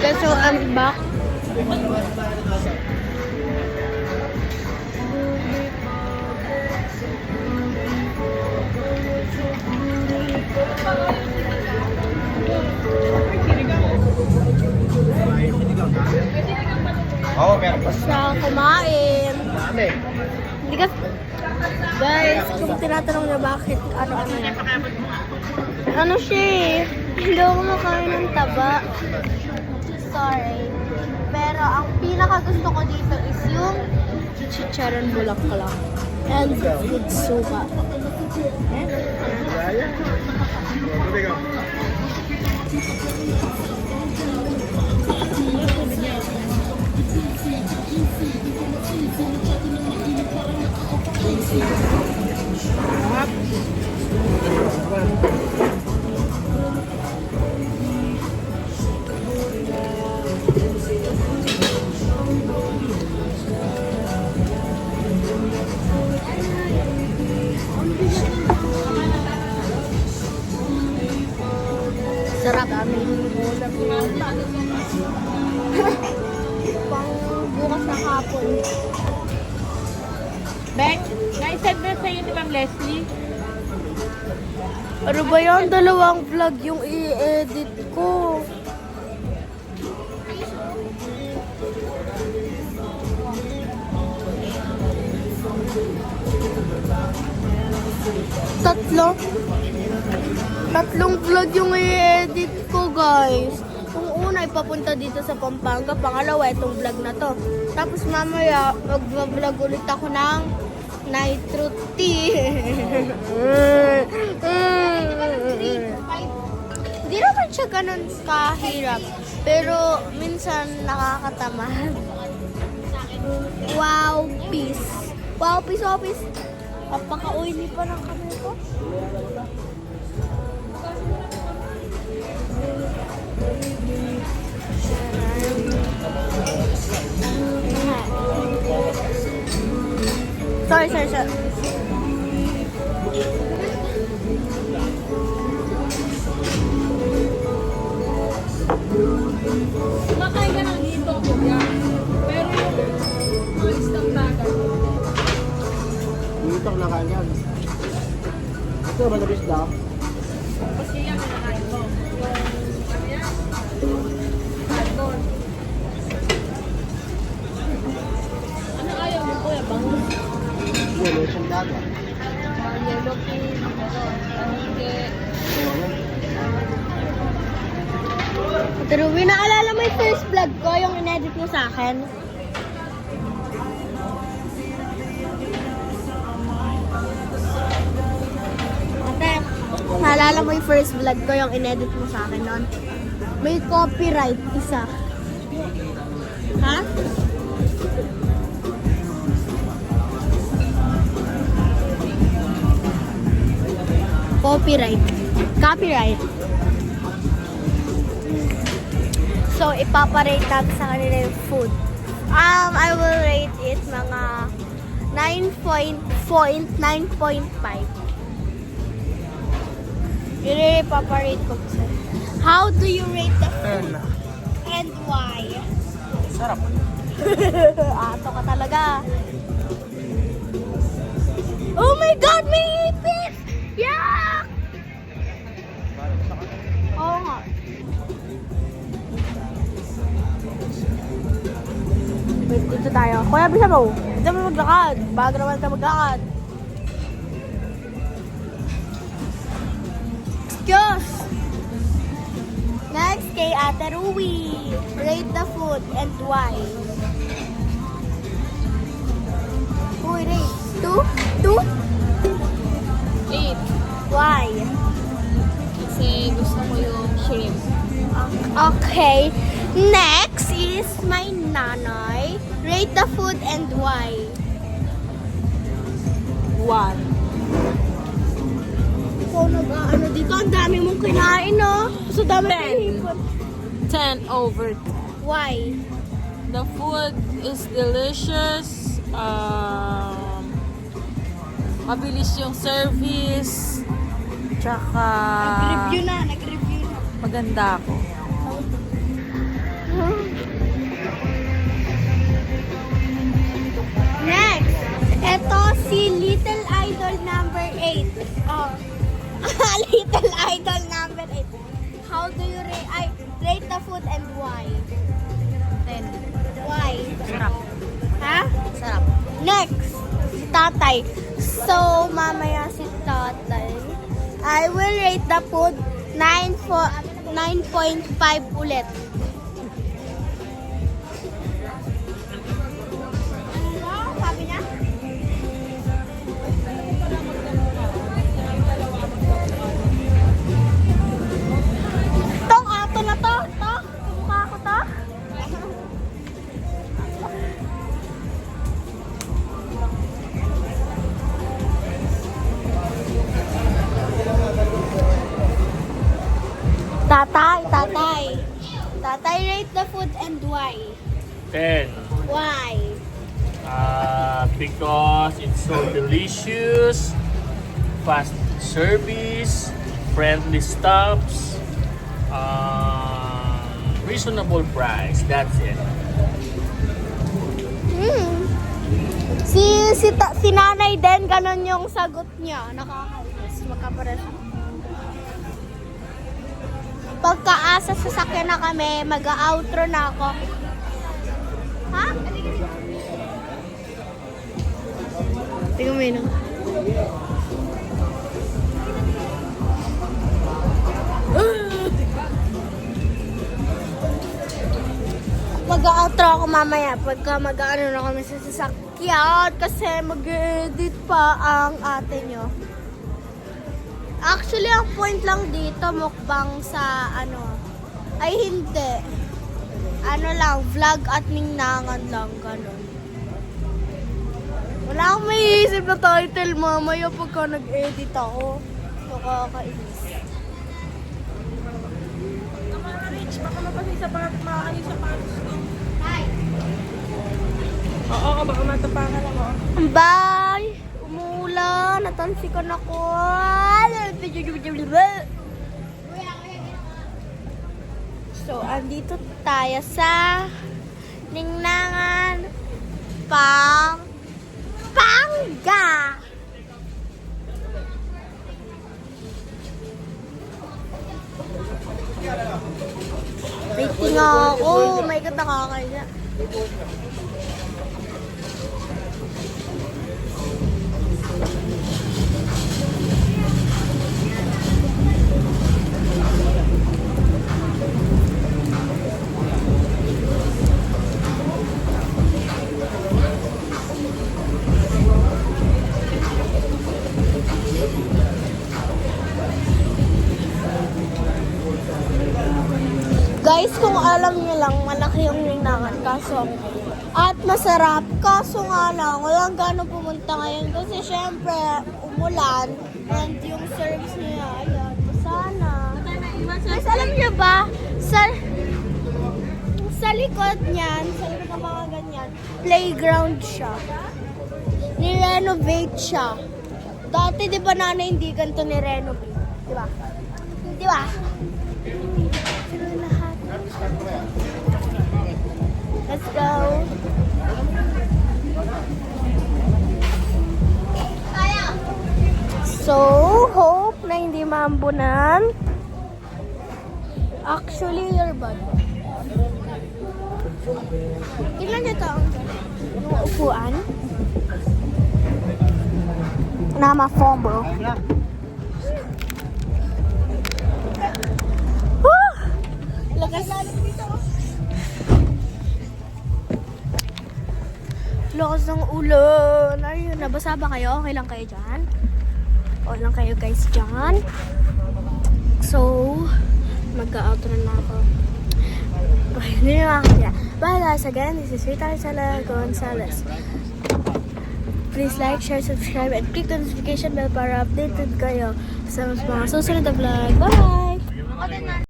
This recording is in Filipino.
Guys, so I'm back. Oo, meron pa. Sa kumain. Dami. Hindi ka... Guys, kung tinatanong niya bakit, ano yan? Ano siya eh? Hindi ako makain ng taba. Sorry. Pero ang pinaka gusto ko dito is yung chicharon bulaklak. And with suka. Sarap. Pang bukas na hapon. Beck, na-send na sa'yo ni Ma'am Leslie. Ano ba yan? Dalawang vlog yung i-edit ko. Tatlong vlog yung i-edit ko, guys. Kung una, ipapunta dito sa Pampanga. Pangalawa, itong vlog na to. Tapos mamaya, mag-vlog ulit ako ng night routine. Hindi naman siya ganun kahirap. Pero, minsan nakakatamad. Wow, peace. Wow, peace, wow, peace. Napaka-oily pa ng kamay ko. Sorry. Makain ka ng dito, kuya. Pero yung alis ng dagat. Dito na kanyan. Ito ba nabis daw? Kasi yan, kinakain mo. Yung, ano yan? Hardball. Ano ayaw mo, kuya? Bangus? Yellow siyang dagat. Yellow pin. Hindi. Pero naalala mo yung first vlog ko, yung in-edit mo sa akin? Ate, naalala mo yung first vlog ko, yung in-edit mo sa akin noon? May copyright isa. Ha? Copyright. So, ipaparate natin sa kanila yung food. I will rate it mga 9.5. Ipaparate ko sa. How do you rate the food? And why? Sarap. Ato ka talaga. Oh my God! May ipis! Yuck! Oo nga. Wait, dito tayo. Kuya, bisa mo. Dito mo maglakad. Bago naman ka maglakad. Excuse! Next kay Ate Rui. Rate the food and why? Uy, rate. 2? 8. Why? Kasi gusto mo yung shrimp. Okay. Next is my nanay. Rate the food and why? 1. Ikaw nag-ano dito. Ang dami mong kinain, no? So dami mong 10 over 10. Why? The food is delicious. Mabilis yung service. Tsaka Nag-review na. maganda ako. 8. Little Idol number 8. How do you rate the food and why? 10. Why? Sarap. Ha? Sarap. Next, si Tatay. So, mamaya si Tatay. I will rate the food 9.5 ulit. Ano sabi niya? Tong ato na to. To. Kumukha ko to. Tatay. Tatay, rate the food and why? 10. Why? Because it's so delicious, fast service, friendly stops, reasonable price. That's it. Si nanay din, ganun yung sagot niya. Nakakainis. Magkapares. Pagkaasa sasakyan na kami, mag-outro na ako. Ha? Tingnan mo yun. Mag-outro ako mamaya pagka mag-ano na kami sa sasakyan kasi mag-edit pa ang ate nyo. Actually, ang point lang dito, mukbang sa ay hindi. Vlog at ninangan lang, ganun. Wala akong maiisip na title mamaya pagka nag-edit ako. Nakakainis. Baka mapasay sa pangat, makakalis sa pangat. Hi! Oo, baka matapangan ako. Bye! Umuulan, natansikan ako. So, andito tayo sa Ningnangan, Pampanga. Waiting ako. Oh my God, nakakaya. Guys, kung alam niyo lang, malaki yung Ninangan at masarap. Kaso nga lang, walang gano'ng pumunta ngayon kasi syempre, umulan and yung service niya, ayan, sana. Guys, alam niyo ba, sa likod niyan, sa likod ng mga ganyan, playground siya. Ni-renovate siya. Dati, di ba nanay, hindi ganito ni-renovate? Di ba? Di ba? Let's go. So, hope na hindi maambunan. Actually, your bad. Tignan niyo ito. Yung upuan. Nama foam, bro. Lakas ng ulan. Ayun, nabasa ba kayo? Okay lang kayo dyan? Okay lang kayo guys dyan? So, mag-outro na ako. Hindi na ako dyan. Bye guys, again, this is Rita Isela Gonzalez. Please like, share, subscribe, and click the notification bell para updated kayo sa mga susunod na vlog. Bye!